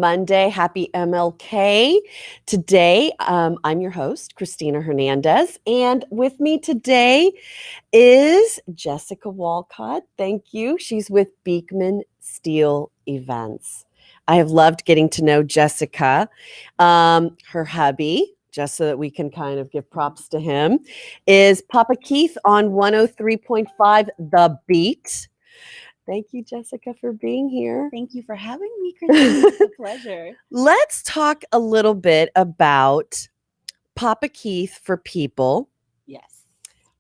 Monday. Happy MLK. Today, I'm your host, Cristina Hernandez, and with me today is Jessica Walcott. Thank you. She's with Beekman Steele Events. I have loved getting to know Jessica. Her hubby, just so that we can kind of give props to him, is Papa Keith on 103.5 The Beat. Thank you, Jessica, for being here. Thank you for having me, Christine. It's a pleasure. Let's talk a little bit about Papa Keith for People. Yes.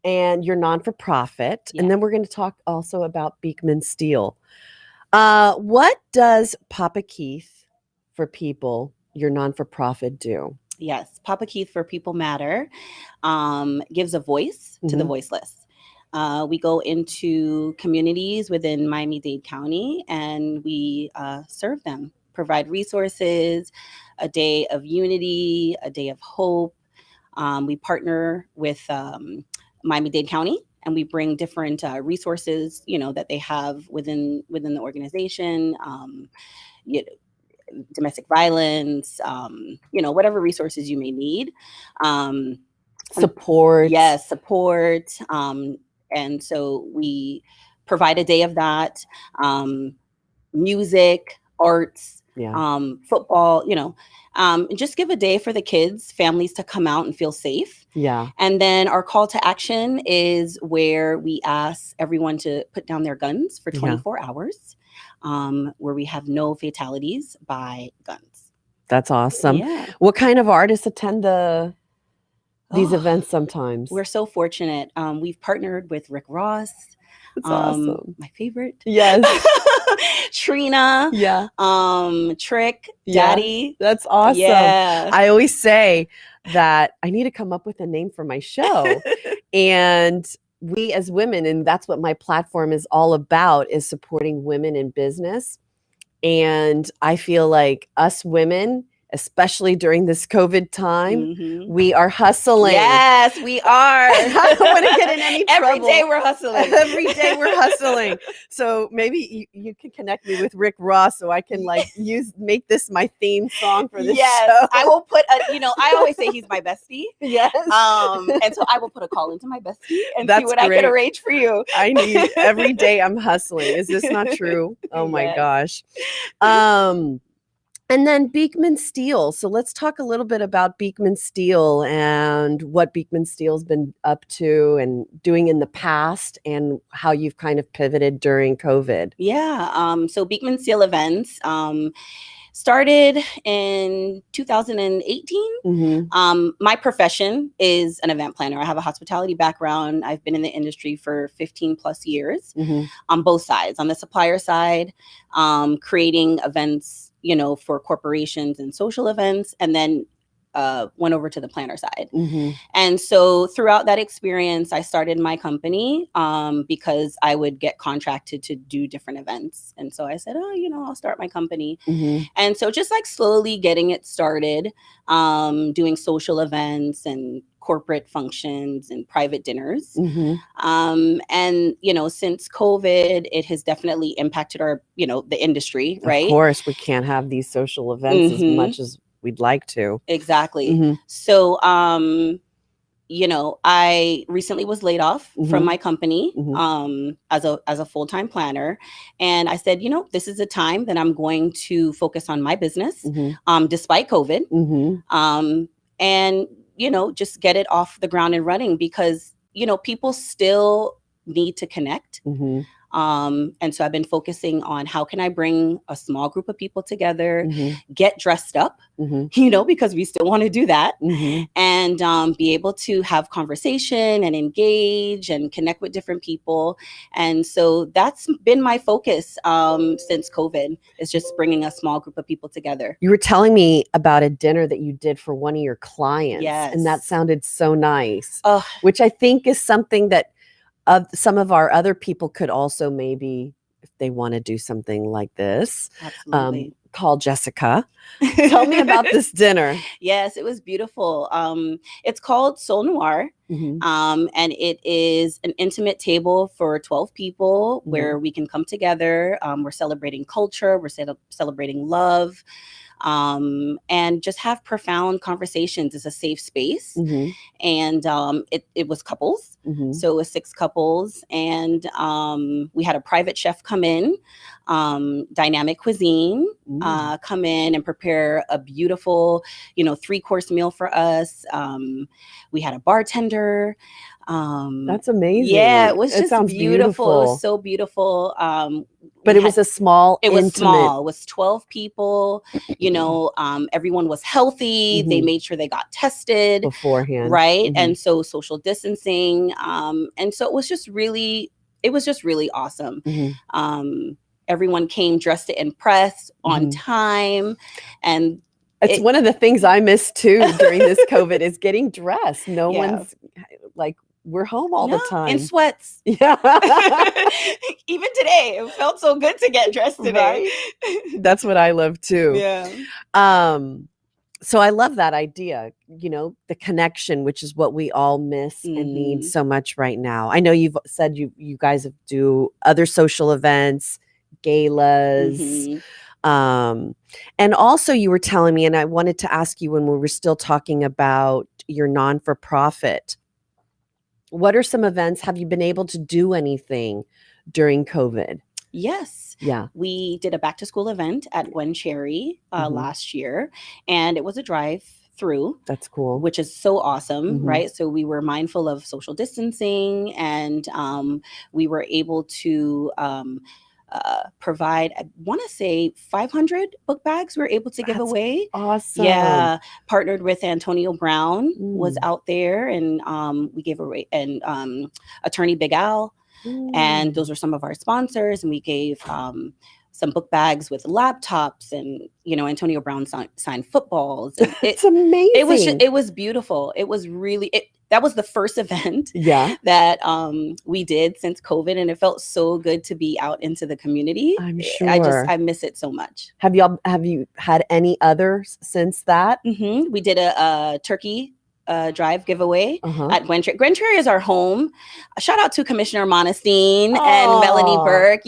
And your non-for-profit. Yes. And then we're going to talk also about Beekman Steele. What does Papa Keith for People, your non-for-profit, do? Yes. Papa Keith for People Matter gives a voice to the voiceless. We go into communities within Miami-Dade County and we serve them, provide resources, a day of unity, a day of hope. We partner with Miami-Dade County, and we bring different resources, that they have within the organization, domestic violence, whatever resources you may need. Support. Yes, support. And so we provide a day of that, music, arts, football, just give a day for the kids, families to come out and feel safe. Yeah. And then our call to action is where we ask everyone to put down their guns for 24 hours, where we have no fatalities by guns. That's awesome. Yeah. What kind of artists attend these events sometimes? We're so fortunate. We've partnered with Rick Ross. That's awesome. My favorite. Yes. Trina. Yeah. Trick. Yeah. Daddy. That's awesome. Yeah. I always say that I need to come up with a name for my show. And we as women, and that's what my platform is all about, is supporting women in business. And I feel like us women, especially during this COVID time, we are hustling. Yes, we are. I don't want to get in any trouble. Every day we're hustling. Every day we're hustling. So maybe you can connect me with Rick Ross so I can make this my theme song for this show. I will put I always say he's my bestie. Yes. And so I will put a call into my bestie and see what great. I can arrange for you. I need every day I'm hustling. Is this not true? Oh my gosh. And then Beekman Steele. So let's talk a little bit about Beekman Steele and what Beekman Steele's been up to and doing in the past and how you've kind of pivoted during COVID. Yeah. So Beekman Steele Events started in 2018. My profession is an event planner. I have a hospitality background. I've been in the industry for 15 plus years on both sides. On the supplier side, creating events, for corporations and social events, and then went over to the planner side. And so throughout that experience, I started my company because I would get contracted to do different events. And so I said, I'll start my company. And so just slowly getting it started, doing social events and corporate functions and private dinners. And, since COVID, it has definitely impacted our, the industry, right? Of course, we can't have these social events as much as we'd like to. Exactly. So, I recently was laid off from my company as a full-time planner. And I said, this is a time that I'm going to focus on my business, despite COVID. And just get it off the ground and running because, people still need to connect. And so I've been focusing on how can I bring a small group of people together, get dressed up, because we still want to do that, and be able to have conversation and engage and connect with different people. And so that's been my focus since COVID, is just bringing a small group of people together. You were telling me about a dinner that you did for one of your clients. Yes. And that sounded so nice, which I think is something that some of our other people could also maybe, if they want to do something like this, call Jessica. Tell me about this dinner. Yes, it was beautiful. It's called Soul Noir. And it is an intimate table for 12 people where we can come together. We're celebrating culture. We're celebrating love. and just have profound conversations. It's a safe space. Mm-hmm. And it was couples. Mm-hmm. So it was 6 couples. And we had a private chef come in, Dynamic Cuisine, come in and prepare a beautiful, 3-course meal for us. We had a bartender. That's amazing. Yeah, it was It just sounds beautiful. It was so beautiful. But it was a small, it was intimate. small. It was 12 people. Everyone was healthy. They made sure they got tested beforehand, right? And so social distancing. And so it was just really awesome. Everyone came dressed to impress, on time, and it's one of the things I miss too during this COVID is getting dressed. No one's like, we're home all the time. In sweats. Yeah. Even today, it felt so good to get dressed today. Right? That's what I love too. Yeah. So I love that idea, the connection, which is what we all miss and need so much right now. I know you've said you guys do other social events, galas. And also you were telling me, and I wanted to ask you when we were still talking about your non-for-profit, what are some events? Have you been able to do anything during COVID? Yes. Yeah. We did a back to school event at Gwen Cherry last year, and it was a drive-through. That's cool. Which is so awesome, right? So we were mindful of social distancing, and we were able to provide, I want to say 500 book bags we were able to give away. Awesome. Yeah. Partnered with Antonio Brown was out there, and we gave away, and attorney Big Al. And those were some of our sponsors. And we gave some book bags with laptops, and Antonio Brown signed footballs. And it's amazing. It was beautiful. It was really that was the first event that we did since COVID, and it felt so good to be out into the community. I'm sure. I miss it so much. Have you had any others since that? We did a turkey drive giveaway at Gwen Cherry. Gwen Cherry is our home. A shout out to Commissioner Monestein and Melanie Burke.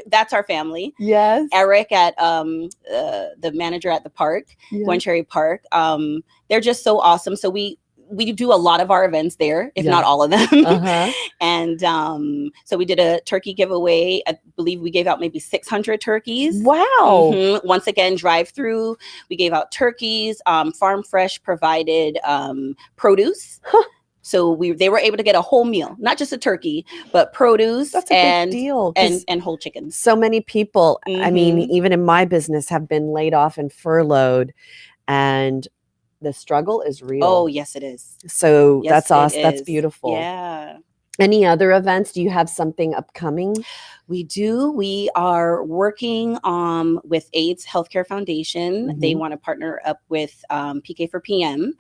That's our family. Yes. Eric at the manager at the park, Gwen Cherry Park. They're just so awesome. So we do a lot of our events there, if not all of them. And so we did a turkey giveaway. I believe we gave out maybe 600 turkeys. Wow. Once again, drive through. We gave out turkeys. Farm Fresh provided produce. So they were able to get a whole meal, not just a turkey, but produce. That's a big deal. And whole chickens. So many people, I mean, even in my business, have been laid off and furloughed, and the struggle is real. Oh, yes, it is. So that's awesome. That's beautiful. Yeah. Any other events? Do you have something upcoming? We do. We are working with AIDS Healthcare Foundation. They want to partner up with PK for PM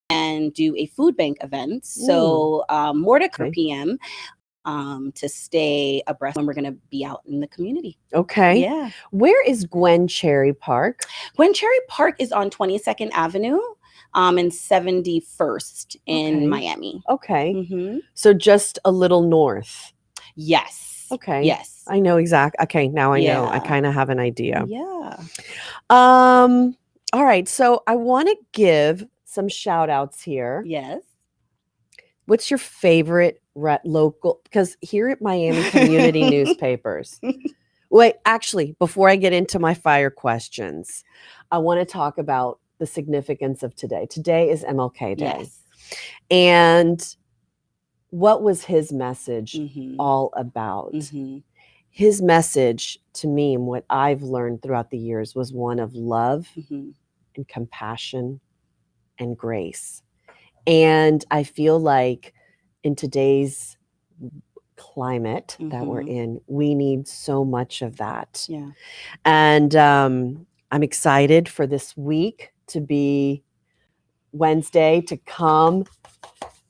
and do a food bank event. So more to come PM. To stay abreast when we're going to be out in the community. Okay. Yeah. Where is Gwen Cherry Park? Gwen Cherry Park is on 22nd Avenue and 71st in Miami. Okay. So just a little north. Yes. Okay. Yes. I know exactly. Okay. Now I know. I kind of have an idea. Yeah. All right. So I want to give some shout outs here. Yes. What's your favorite local? Because here at Miami Community Newspapers. Wait, actually, before I get into my fire questions, I want to talk about the significance of today. Today is MLK Day. Yes. And what was his message all about? His message to me, and what I've learned throughout the years, was one of love and compassion and grace. And I feel like in today's climate that we're in, we need so much of that. Yeah. And I'm excited for this week to be Wednesday to come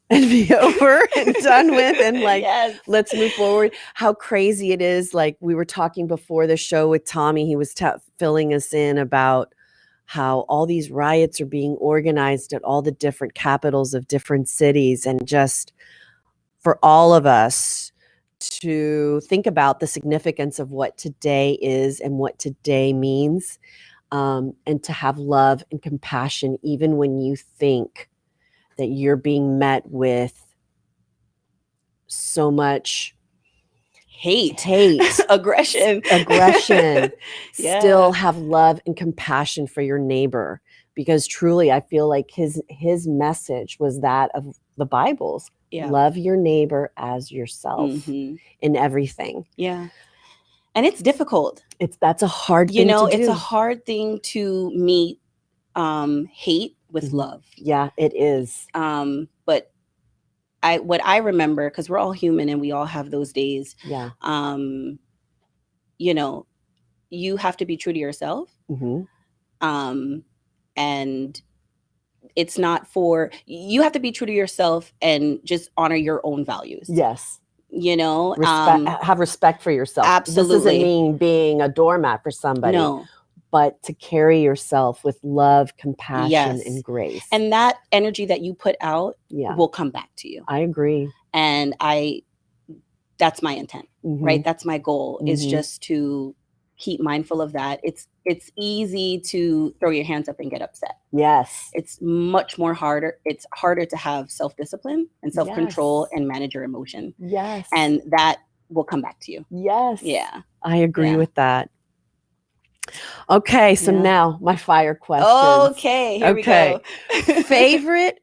and be over and done with, and let's move forward. How crazy it is. Like we were talking before the show with Tommy, he was filling us in about how all these riots are being organized at all the different capitals of different cities, and just for all of us to think about the significance of what today is and what today means, and to have love and compassion even when you think that you're being met with so much hate, aggression. Still have love and compassion for your neighbor, because truly I feel like his message was that of the Bible's. Love your neighbor as yourself in everything. And it's difficult. That's a hard thing to do. It's a hard thing to meet hate with love. Yeah, it is. But what I remember, because we're all human and we all have those days. You have to be true to yourself. And it's not you have to be true to yourself and just honor your own values. Yes. Have respect for yourself. Absolutely. This doesn't mean being a doormat for somebody. No. But to carry yourself with love, compassion, and grace. And that energy that you put out will come back to you. I agree. And that's my intent, right? That's my goal, is just to keep mindful of that. It's easy to throw your hands up and get upset. Yes. It's much more harder. It's harder to have self-discipline and self-control and manage your emotion. Yes. And that will come back to you. Yes. Yeah. I agree with that. Okay. So now my fire questions. Okay. Here we go. Favorite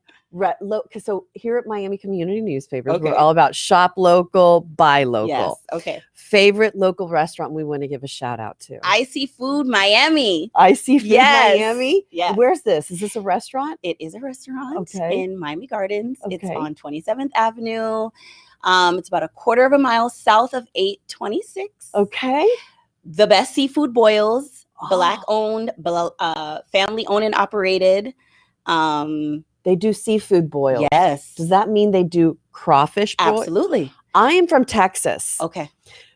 so here at Miami Community Newspapers, we're all about shop local, buy local. Yes. Okay. Favorite local restaurant we want to give a shout out to? I See Food Miami. I See Food Miami? Yeah. Where's this? Is this a restaurant? It is a restaurant in Miami Gardens. It's on 27th Avenue. It's about a quarter of a mile south of 826. Okay. The best seafood boils, Black owned, family owned and operated. They do seafood boils. Yes. Does that mean they do crawfish boils? Absolutely. I am from Texas. Okay.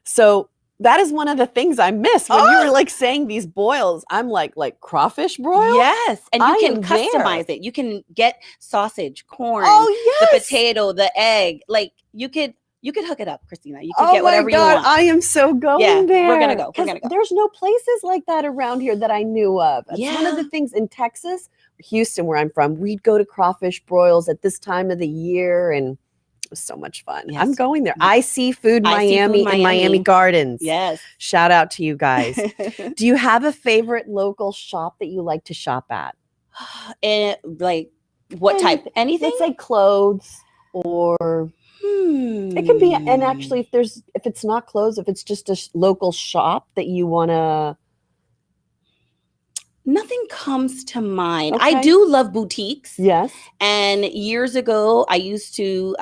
So that is one of the things I missed when you were like saying these boils. I'm like crawfish broil? Yes. And you can customize it. You can get sausage, corn, the potato, the egg. Like you could hook it up, Cristina. You can get whatever you want. I am so going there. We're gonna go. There's no places like that around here that I knew of. It's one of the things in Texas, Houston, where I'm from. We'd go to crawfish broils at this time of the year, and it was so much fun. Yes. I'm going there. I See Food Miami in Miami Gardens. Yes. Shout out to you guys. Do you have a favorite local shop that you like to shop at? And like what type? Anything? Let's say clothes or. It can be, and actually, if it's not clothes, if it's just a local shop that you want to. Nothing comes to mind. Okay. I do love boutiques. Yes. And years ago, I used to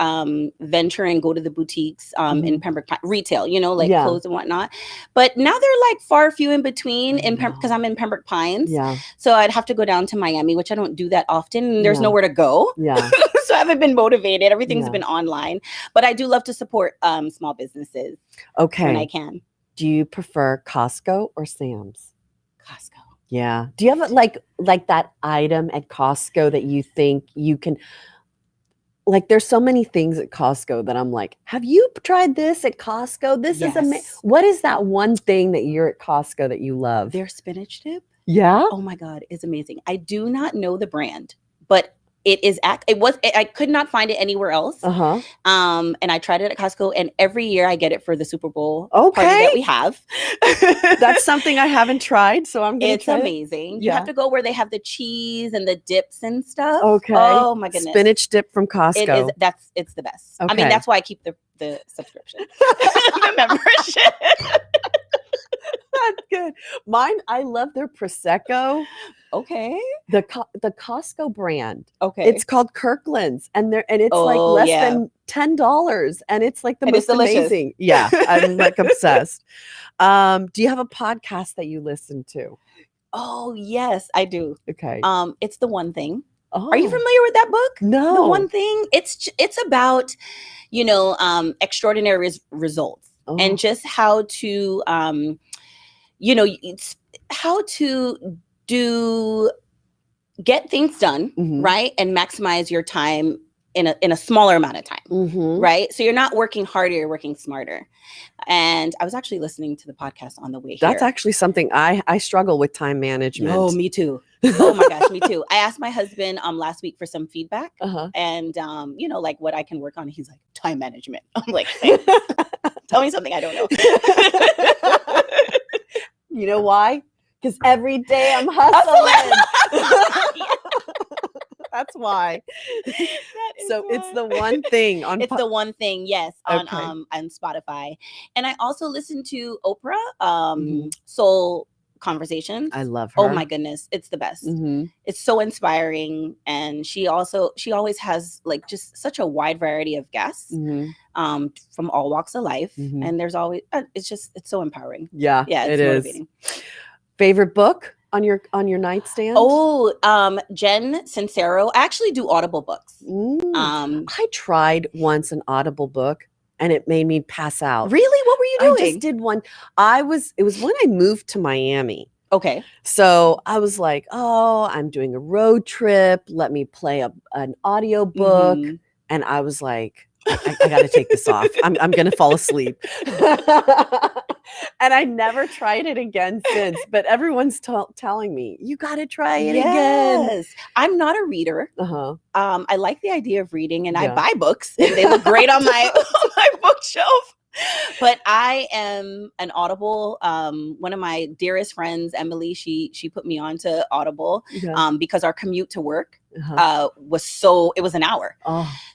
venture and go to the boutiques in Pembroke Pines, retail, clothes and whatnot. But now they're like far few in between because I'm in Pembroke Pines. Yeah. So I'd have to go down to Miami, which I don't do that often. And there's nowhere to go. Yeah. So I haven't been motivated. Everything's been online. But I do love to support small businesses when I can. Do you prefer Costco or Sam's? Costco. Yeah. Do you have like that item at Costco that you think you can, like, there's so many things at Costco that I'm like, have you tried this at Costco? This is amazing. What is that one thing that you're at Costco that you love? Their spinach dip. Yeah. Oh my God, it's amazing. I do not know the brand, but I could not find it anywhere else. And I tried it at Costco, and every year I get it for the Super Bowl party that we have. That's something I haven't tried, so I'm going to try. It's amazing. You have to go where they have the cheese and the dips and stuff. Okay. Oh my goodness. Spinach dip from Costco. It's the best. Okay. I mean, that's why I keep the subscription, the membership. That's good. Mine, I love their Prosecco. Okay. The Costco brand. Okay. It's called Kirkland's, and it's like less than $10, and it's like the most amazing. Yeah, I'm like obsessed. Do you have a podcast that you listen to? Oh yes, I do. Okay. It's The One Thing. Oh. Are you familiar with that book? No. The One Thing. It's about extraordinary results and just how to how to get things done, right? And maximize your time in a smaller amount of time. Mm-hmm. Right? So you're not working harder, you're working smarter. And I was actually listening to the podcast on the way here. That's actually something I struggle with, time management. Oh, me too. Oh my gosh, me too. I asked my husband last week for some feedback, and like what I can work on. He's like, time management. I'm like, hey, tell me something I don't know. You know why? Because every day I'm hustling. That's why. So why. It's the one thing on. It's the one thing, yes, on Spotify. And I also listen to Oprah, Soul Conversations. I love her. Oh my goodness, it's the best. It's so inspiring, and she always has like just such a wide variety of guests from all walks of life, and there's always it's so empowering. Yeah, it's motivating. Favorite book on your nightstand? Oh, Jen Sincero. I actually do Audible books. I tried once an Audible book and it made me pass out. Really? What were you doing? I just did one. It was when I moved to Miami. Okay. So I was like, oh, I'm doing a road trip. Let me play an audio book. And I was like, I got to take this off. I'm going to fall asleep. And I never tried it again since, but everyone's telling me, you got to try it again. I'm not a reader. I like the idea of reading, and I buy books, and they look great on my bookshelf. But I am an Audible. One of my dearest friends, Emily, she put me on to Audible because our commute to work it was an hour.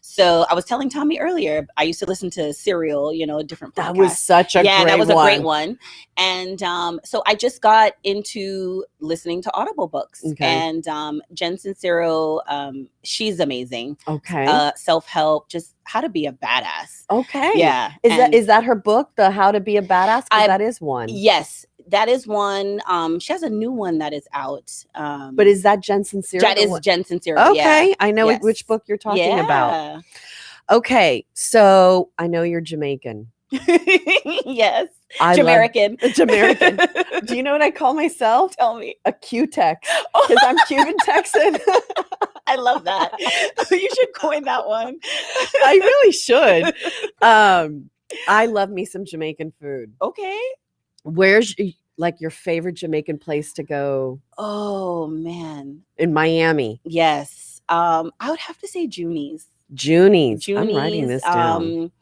So I was telling Tommy earlier, I used to listen to Serial, different podcasts. That was such a great one. And so I just got into listening to Audible books. And Jen Sincero, she's amazing. Self-help, just how to be a badass. Yeah. Is that her book, the How to Be a Badass? Because that is one. Yes. That is one. She has a new one that is out. But is that Jen Sincero? That is Jen Sincero. Okay. Yeah. I know which book you're talking about. Okay. So I know you're Jamaican. Yes. Jamaican. Jamaican. Do you know what I call myself? Tell me. A Q-Tex. Because I'm Cuban Texan. I love that. You should coin that one. I really should. I love me some Jamaican food. Okay. Where's like your favorite Jamaican place to go? Oh man. In Miami. Yes. I would have to say Juni's. Juni's. I'm writing this down.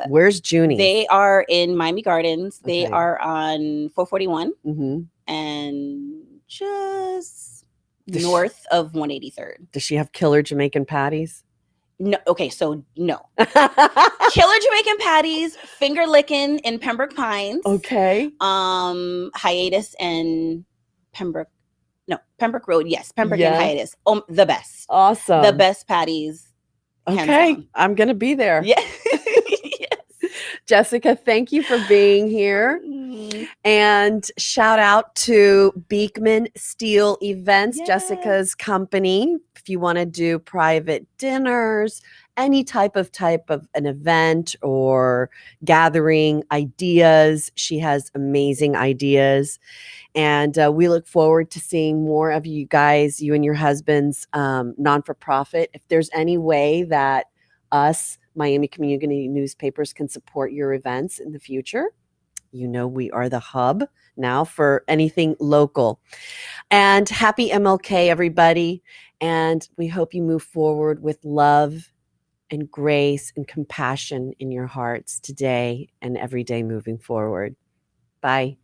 Where's Juni's? They are in Miami Gardens. They are on 441 and just north of 183rd. Does she have killer Jamaican patties? No. Okay, so no. Killer Jamaican patties, finger licking in Pembroke Pines. Okay. Hiatus and Pembroke Road. Yes, Pembroke and Hiatus. The best. Awesome. The best patties. Okay, I'm gonna be there. Yeah. Jessica, thank you for being here. And shout out to Beekman Steele Events, Jessica's company. If you want to do private dinners, any type of an event or gathering ideas, she has amazing ideas. And we look forward to seeing more of you guys, you and your husband's non-for-profit. If there's any way that us, Miami Community Newspapers, can support your events in the future, we are the hub now for anything local. And happy MLK, everybody. And we hope you move forward with love and grace and compassion in your hearts today and every day moving forward. Bye.